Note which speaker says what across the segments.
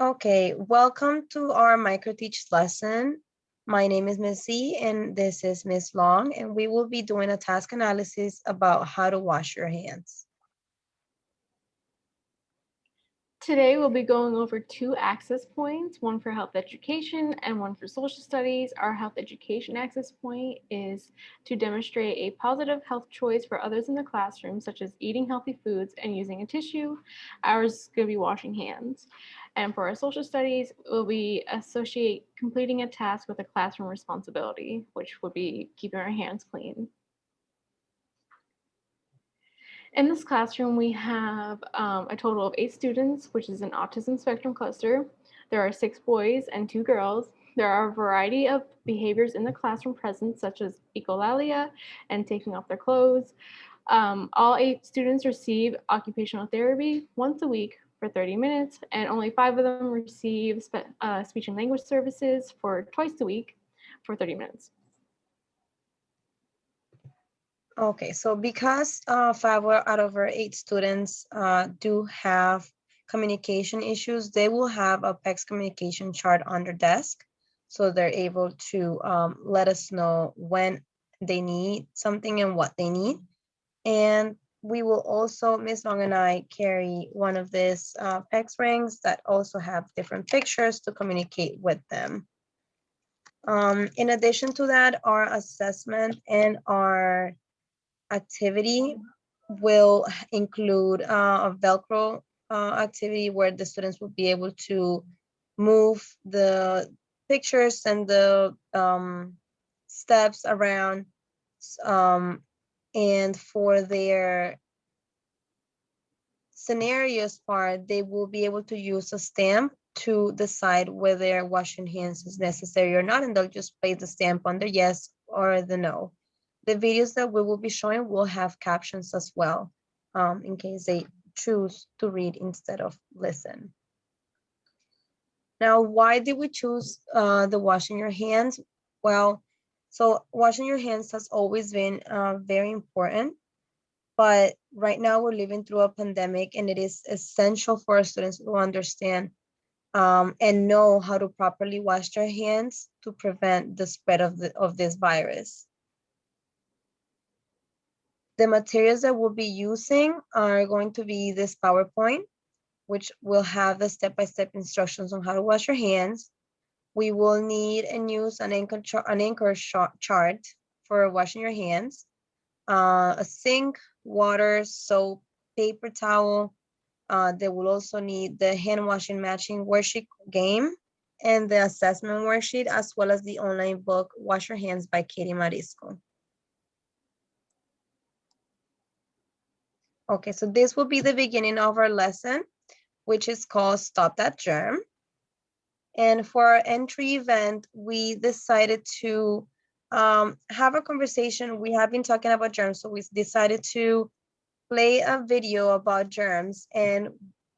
Speaker 1: Okay, welcome to our MicroTeach lesson. My name is Missy and this is Miss Long, and we will be doing a task analysis about how to wash your hands.
Speaker 2: Today we'll be going over two access points, one for health education and one for social studies. Our health education access point is to demonstrate a positive health choice for others in the classroom, such as eating healthy foods and using a tissue. Ours is going to be washing hands. And for our social studies, we'll be associate completing a task with a classroom responsibility, which would be keeping our hands clean. In this classroom, we have a total of 8 students, which is an autism spectrum cluster. There are 6 boys and 2 girls. There are a variety of behaviors in the classroom present, such as echolalia and taking off their clothes. All 8 students receive occupational therapy once a week for 30 minutes, and only 5 of them receive speech and language services for twice a week for 30 minutes.
Speaker 1: Okay, so because 5 out of our 8 students do have communication issues, they will have a PECS communication chart on their desk. So they're able to let us know when they need something and what they need. And we will also, Ms. Long and I carry one of these PECS rings that also have different pictures to communicate with them. In addition to that, our assessment and our activity will include a Velcro activity where the students will be able to move the pictures and the steps around. And for their scenarios part, they will be able to use a stamp to decide whether washing hands is necessary or not, and they'll just place the stamp on the yes or the no. The videos that we will be showing will have captions as well, in case they choose to read instead of listen. Now, why did we choose the washing your hands? Well, so washing your hands has always been very important, but right now we're living through a pandemic, and it is essential for our students to understand and know how to properly wash their hands to prevent the spread of this virus. The materials that we'll be using are going to be this PowerPoint, which will have the step-by-step instructions on how to wash your hands. We will need and use an anchor chart for washing your hands, a sink, water, soap, paper towel. They will also need the hand washing matching worksheet game and the assessment worksheet, as well as the online book, Wash Your Hands by Katie Marisco. Okay, so this will be the beginning of our lesson, which is called Stop That Germ. And for our entry event, we decided to have a conversation. We have been talking about germs, so we decided to play a video about germs. And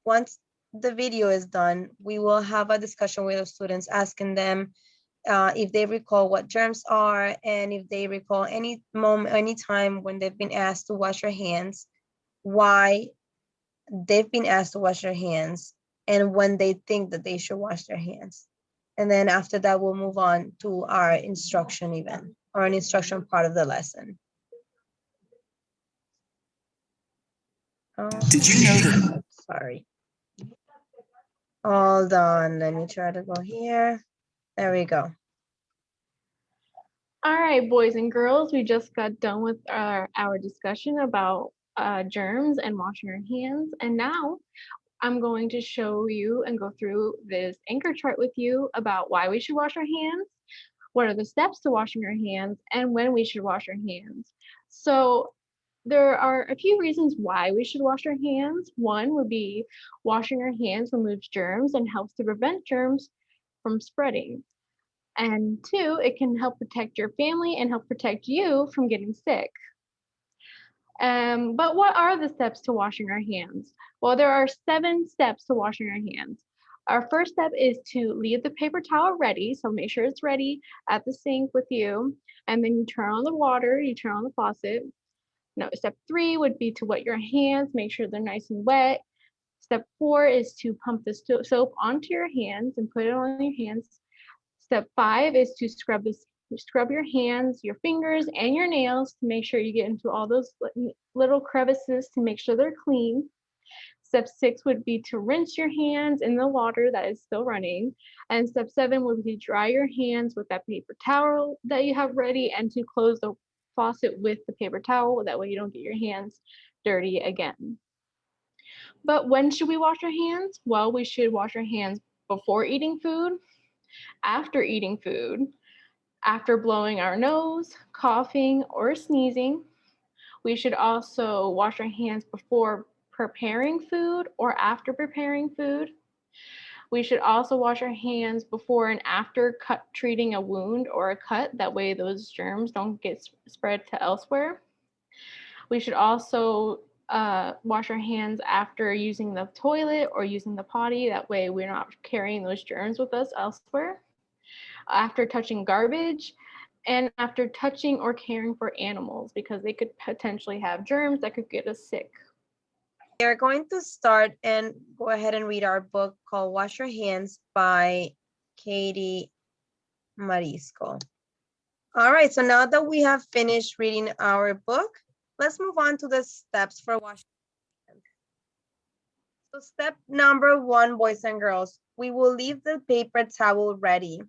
Speaker 1: once the video is done, we will have a discussion with the students, asking them if they recall what germs are, and if they recall any moment, any time when they've been asked to wash their hands, why they've been asked to wash their hands, and when they think that they should wash their hands. And then after that, we'll move on to our instruction event, or an instruction part of the lesson.
Speaker 3: Did you know that?
Speaker 1: Sorry. Hold on, let me try to go here. There we go.
Speaker 2: All right, boys and girls, we just got done with our discussion about germs and washing our hands. And now I'm going to show you and go through this anchor chart with you about why we should wash our hands, what are the steps to washing our hands, and when we should wash our hands. So there are a few reasons why we should wash our hands. One would be washing our hands removes germs and helps to prevent germs from spreading. And 2, it can help protect your family and help protect you from getting sick. But what are the steps to washing our hands? Well, there are 7 steps to washing our hands. Our first step is to leave the paper towel ready. So make sure it's ready at the sink with you. And then you turn on the water, you turn on the faucet. Now, step 3 would be to wet your hands, make sure they're nice and wet. Step 4 is to pump the soap onto your hands and put it on your hands. Step 5 is to scrub your hands, your fingers, and your nails to make sure you get into all those little crevices to make sure they're clean. Step 6 would be to rinse your hands in the water that is still running. And step 7 would be to dry your hands with that paper towel that you have ready and to close the faucet with the paper towel. That way you don't get your hands dirty again. But when should we wash our hands? Well, we should wash our hands before eating food, after eating food, after blowing our nose, coughing, or sneezing. We should also wash our hands before preparing food or after preparing food. We should also wash our hands before and after treating a wound or a cut. That way those germs don't get spread to elsewhere. We should also wash our hands after using the toilet or using the potty. That way we're not carrying those germs with us elsewhere. After touching garbage, and after touching or caring for animals, because they could potentially have germs that could get us sick.
Speaker 1: We are going to start and go ahead and read our book called Wash Your Hands by Katie Marisco. All right, so now that we have finished reading our book, let's move on to the steps for washing hands. So step number 1, boys and girls, we will leave the paper towel ready.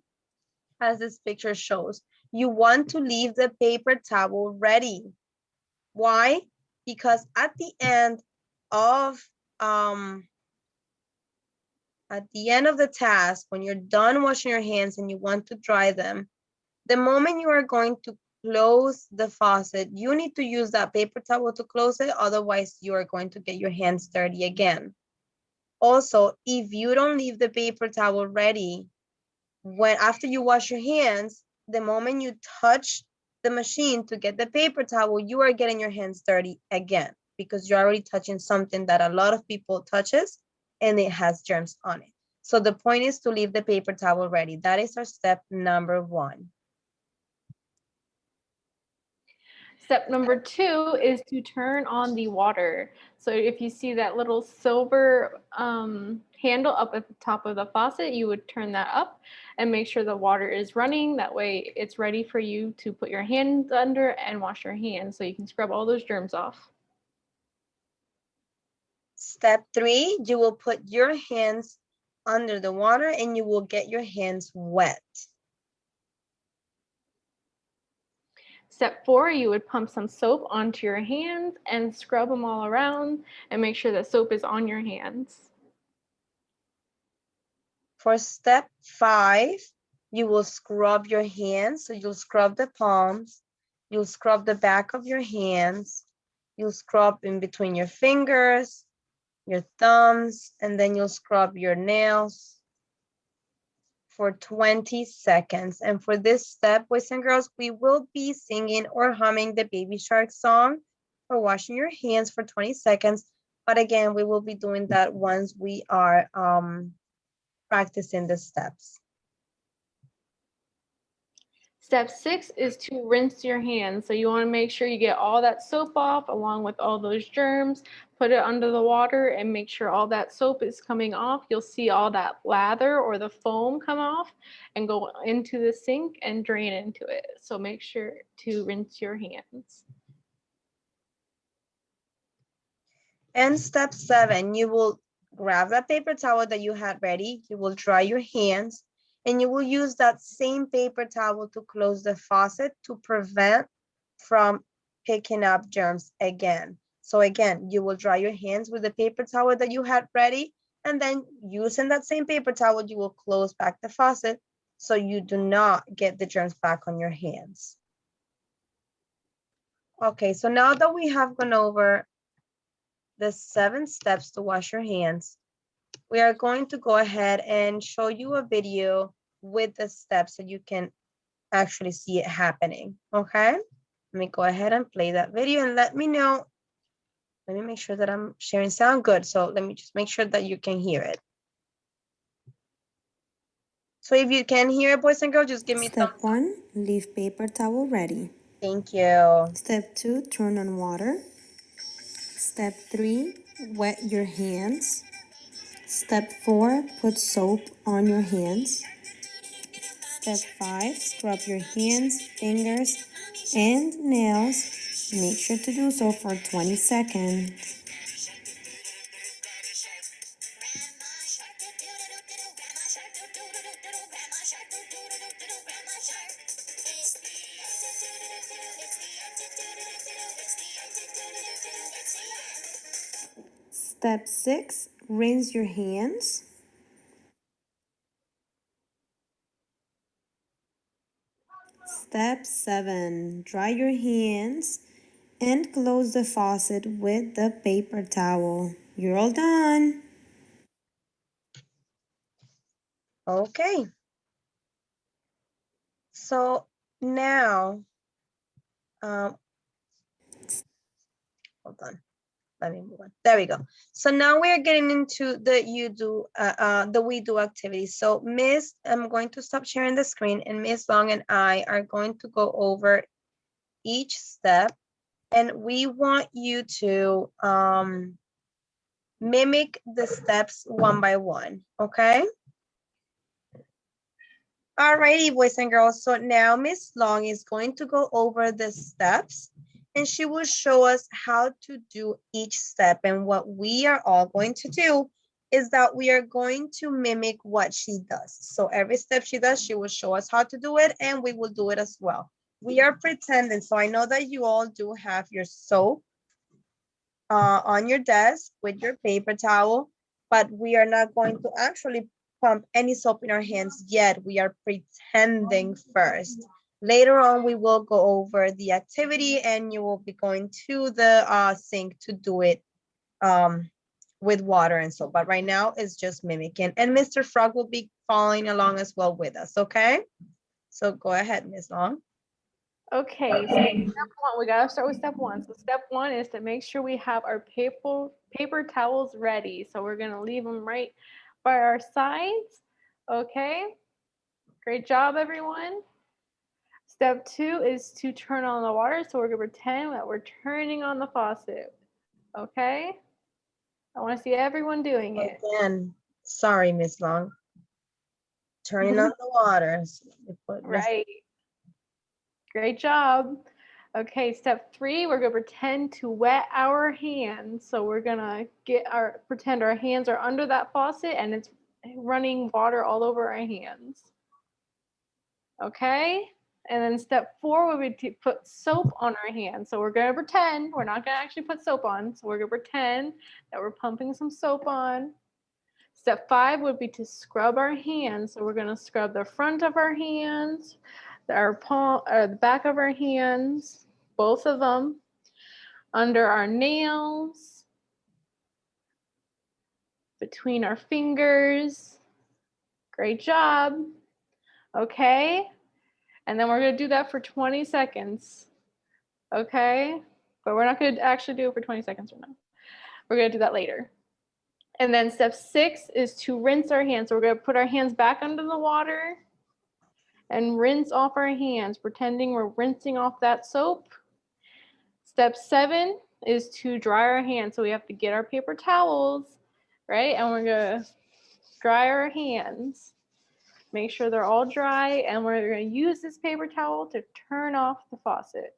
Speaker 1: As this picture shows, you want to leave the paper towel ready. Why? Because at the end of the task, when you're done washing your hands and you want to dry them, the moment you are going to close the faucet, you need to use that paper towel to close it. Otherwise, you are going to get your hands dirty again. Also, if you don't leave the paper towel ready, after you wash your hands, the moment you touch the machine to get the paper towel, you are getting your hands dirty again because you're already touching something that a lot of people touches and it has germs on it. So the point is to leave the paper towel ready. That is our step number 1.
Speaker 2: Step number 2 is to turn on the water. So if you see that little silver handle up at the top of the faucet, you would turn that up and make sure the water is running. That way it's ready for you to put your hands under and wash your hands so you can scrub all those germs off.
Speaker 1: Step 3, you will put your hands under the water and you will get your hands wet.
Speaker 2: Step 4, you would pump some soap onto your hands and scrub them all around and make sure that soap is on your hands.
Speaker 1: For step 5, you will scrub your hands. So you'll scrub the palms, you'll scrub the back of your hands, you'll scrub in between your fingers, your thumbs, and then you'll scrub your nails for 20 seconds. And for this step, boys and girls, we will be singing or humming the Baby Shark song for washing your hands for 20 seconds. But again, we will be doing that once we are practicing the steps.
Speaker 2: Step 6 is to rinse your hands. So you want to make sure you get all that soap off along with all those germs, put it under the water and make sure all that soap is coming off. You'll see all that lather or the foam come off and go into the sink and drain into it. So make sure to rinse your hands.
Speaker 1: And step 7, you will grab that paper towel that you had ready, you will dry your hands, and you will use that same paper towel to close the faucet to prevent from picking up germs again. So again, you will dry your hands with the paper towel that you had ready, and then using that same paper towel, you will close back the faucet so you do not get the germs back on your hands. Okay, so now that we have gone over the 7 steps to wash your hands, we are going to go ahead and show you a video with the steps so you can actually see it happening, okay? Let me go ahead and play that video and let me know. Let me make sure that I'm sharing sound good. So let me just make sure that you can hear it. So if you can hear it, boys and girls, just give me
Speaker 3: Step 1, leave paper towel ready.
Speaker 1: Thank you.
Speaker 3: Step 2, turn on water. Step 3, wet your hands. Step 4, put soap on your hands. Step 5, scrub your hands, fingers, and nails. Make sure to do so for 20 seconds. Step 6, rinse your hands. Step 7, dry your hands and close the faucet with the paper towel. You're all done.
Speaker 1: Okay. So now, hold on. Let me move on. There we go. So now we are getting into the we do activity. So Miss, I'm going to stop sharing the screen, and Miss Long and I are going to go over each step, and we want you to mimic the steps one by one, okay? Alrighty, boys and girls. So now Miss Long is going to go over the steps, and she will show us how to do each step. And what we are all going to do is that we are going to mimic what she does. So every step she does, she will show us how to do it, and we will do it as well. We are pretending. So I know that you all do have your soap on your desk with your paper towel, but we are not going to actually pump any soap in our hands yet. We are pretending first. Later on, we will go over the activity, and you will be going to the sink to do it with water and soap. But right now, it's just mimicking. And Mr. Frog will be following along as well with us, okay? So go ahead, Ms. Long.
Speaker 2: Okay, so step 1, we gotta start with step 1. So step 1 is to make sure we have our paper towels ready. So we're gonna leave them right by our sides. Okay, great job, everyone. Step 2 is to turn on the water. So we're gonna pretend that we're turning on the faucet. Okay, I want to see everyone doing it.
Speaker 1: Again, sorry, Ms. Long. Turning on the water.
Speaker 2: Right. Great job. Okay, step 3, we're gonna pretend to wet our hands. So we're gonna pretend our hands are under that faucet and it's running water all over our hands. Okay, and then step 4 would be to put soap on our hands. So we're gonna pretend, we're not gonna actually put soap on. So we're gonna pretend that we're pumping some soap on. Step 5 would be to scrub our hands. So we're gonna scrub the front of our hands, our palm, or the back of our hands, both of them, under our nails, between our fingers. Great job. Okay, and then we're gonna do that for 20 seconds. Okay, but we're not gonna actually do it for 20 seconds right now. We're gonna do that later. And then step 6 is to rinse our hands. So we're gonna put our hands back under the water and rinse off our hands, pretending we're rinsing off that soap. Step 7 is to dry our hands. So we have to get our paper towels, right? And we're gonna dry our hands. Make sure they're all dry, and we're gonna use this paper towel to turn off the faucet.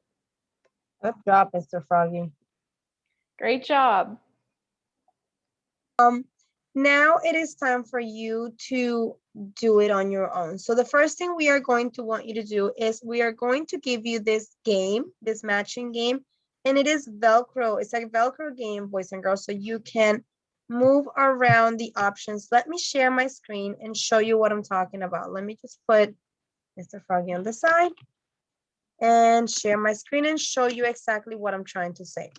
Speaker 1: Good job, Mr. Froggy.
Speaker 2: Great job.
Speaker 1: Now it is time for you to do it on your own. So the first thing we are going to want you to do is we are going to give you this game, this matching game, and it is Velcro. It's a Velcro game, boys and girls, so you can move around the options. Let me share my screen and show you what I'm talking about. Let me just put Mr. Froggy on the side and share my screen and show you exactly what I'm trying to say.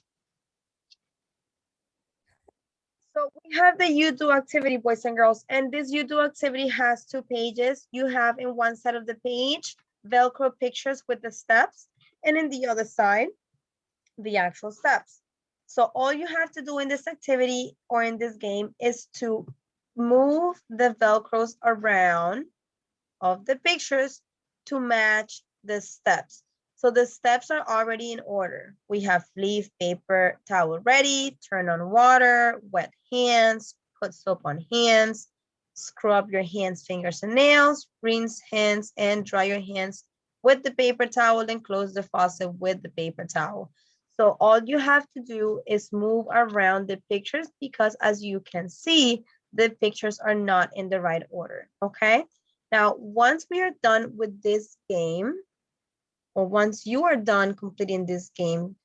Speaker 1: So we have the You Do activity, boys and girls, and this You Do activity has 2 pages. You have in one side of the page, Velcro pictures with the steps, and in the other side, the actual steps. So all you have to do in this activity or in this game is to move the Velcros around of the pictures to match the steps. So the steps are already in order. We have leave paper towel ready, turn on water, wet hands, put soap on hands, scrub your hands, fingers, and nails, rinse hands, and dry your hands with the paper towel and close the faucet with the paper towel. So all you have to do is move around the pictures because as you can see, the pictures are not in the right order, okay? Now, once we are done with this game, or once you are done completing this game,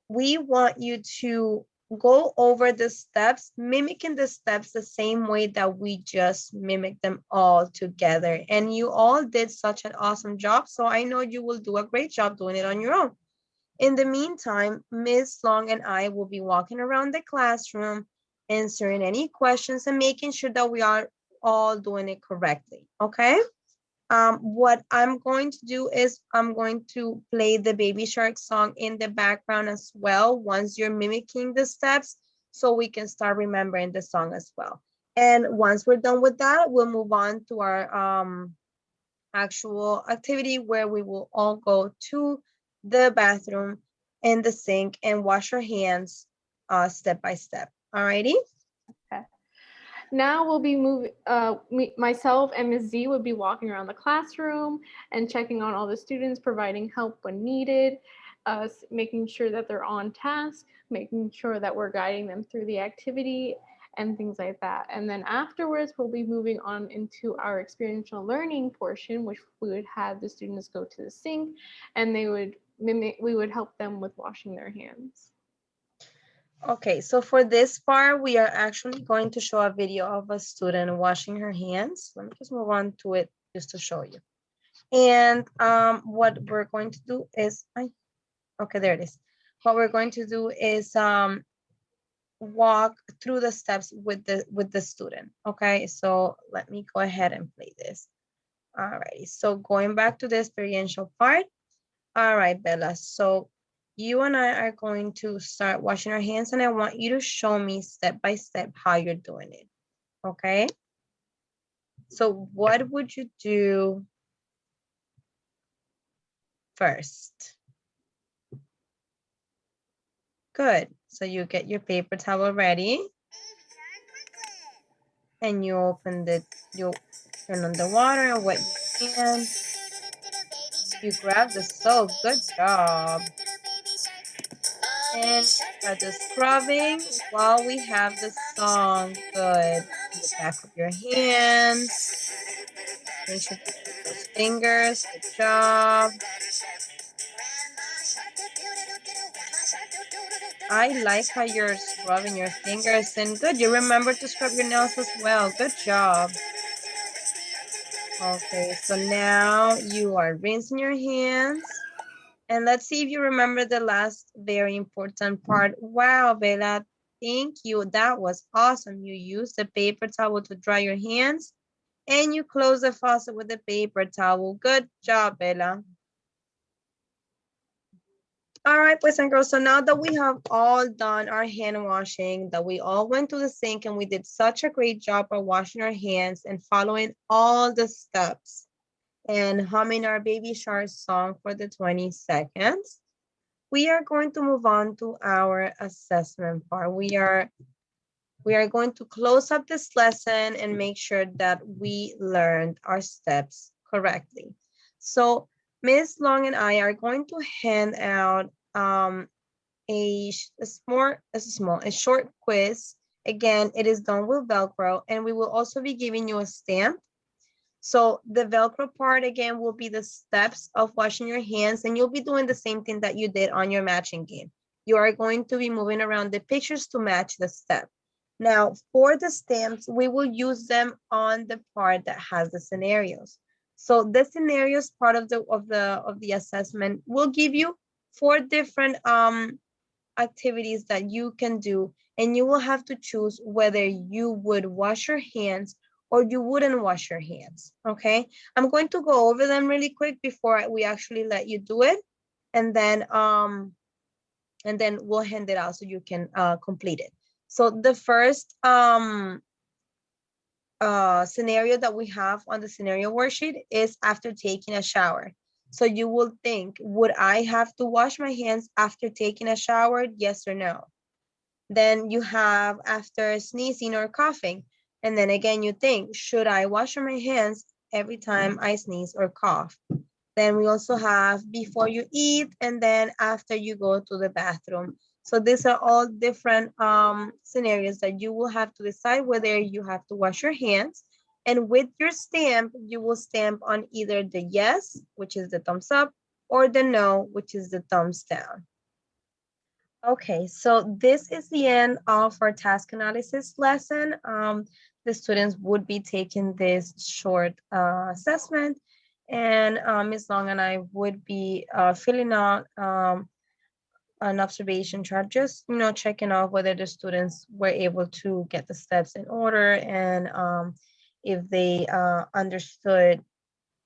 Speaker 1: we want you to go over the steps, mimicking the steps the same way that we just mimicked them all together. And you all did such an awesome job. So I know you will do a great job doing it on your own. In the meantime, Ms. Long and I will be walking around the classroom, answering any questions and making sure that we are all doing it correctly, okay? What I'm going to do is I'm going to play the Baby Shark song in the background as well once you're mimicking the steps so we can start remembering the song as well. And once we're done with that, we'll move on to our actual activity where we will all go to the bathroom and the sink and wash our hands step by step. Alrighty?
Speaker 2: Okay. Now we'll be moving, myself and Ms. Z would be walking around the classroom and checking on all the students, providing help when needed, making sure that they're on task, making sure that we're guiding them through the activity and things like that. And then afterwards, we'll be moving on into our experiential learning portion, which we would have the students go to the sink and they would we would help them with washing their hands.
Speaker 1: Okay, so for this part, we are actually going to show a video of a student washing her hands. Let me just move on to it just to show you. And what we're going to do is, okay, there it is. What we're going to do is walk through the steps with the student. Okay, so let me go ahead and play this. All righty, so going back to the experiential part. All right, Bella, so you and I are going to start washing our hands and I want you to show me step by step how you're doing it, okay? So what would you do first? Good, so you get your paper towel ready and you open you turn on the water and wet your hands. You grab the soap, good job. And start the scrubbing while we have the song. Good. The back of your hands. Make sure to keep those fingers. Good job. I like how you're scrubbing your fingers and good. You remember to scrub your nails as well. Good job. Okay, so now you are rinsing your hands. And let's see if you remember the last very important part. Wow, Bella, thank you. That was awesome. You used the paper towel to dry your hands and you close the faucet with the paper towel. Good job, Bella. All right, boys and girls. So now that we have all done our hand washing, that we all went to the sink and we did such a great job of washing our hands and following all the steps and humming our Baby Shark song for the 20 seconds, we are going to move on to our assessment part. We are going to close up this lesson and make sure that we learned our steps correctly. So Ms. Long and I are going to hand out a short quiz. Again, it is done with Velcro and we will also be giving you a stamp. So the Velcro part again will be the steps of washing your hands and you'll be doing the same thing that you did on your matching game. You are going to be moving around the pictures to match the step. Now for the stamps, we will use them on the part that has the scenarios. So the scenarios part of the assessment will give you 4 different activities that you can do and you will have to choose whether you would wash your hands or you wouldn't wash your hands, okay? I'm going to go over them really quick before we actually let you do it. And then we'll hand it out so you can complete it. So the first scenario that we have on the scenario worksheet is after taking a shower. So you will think, would I have to wash my hands after taking a shower? Yes or no? Then you have after sneezing or coughing. And then again, you think, should I wash my hands every time I sneeze or cough? Then we also have before you eat and then after you go to the bathroom. So these are all different scenarios that you will have to decide whether you have to wash your hands. And with your stamp, you will stamp on either the yes, which is the thumbs up, or the no, which is the thumbs down. Okay, so this is the end of our task analysis lesson. The students would be taking this short assessment, and Ms. Long and I would be filling out an observation chart, just checking off whether the students were able to get the steps in order and if they understood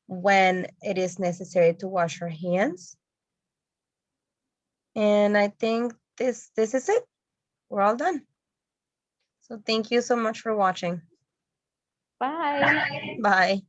Speaker 1: when it is necessary to wash our hands. And I think this is it. We're all done. So thank you so much for watching.
Speaker 2: Bye.
Speaker 1: Bye.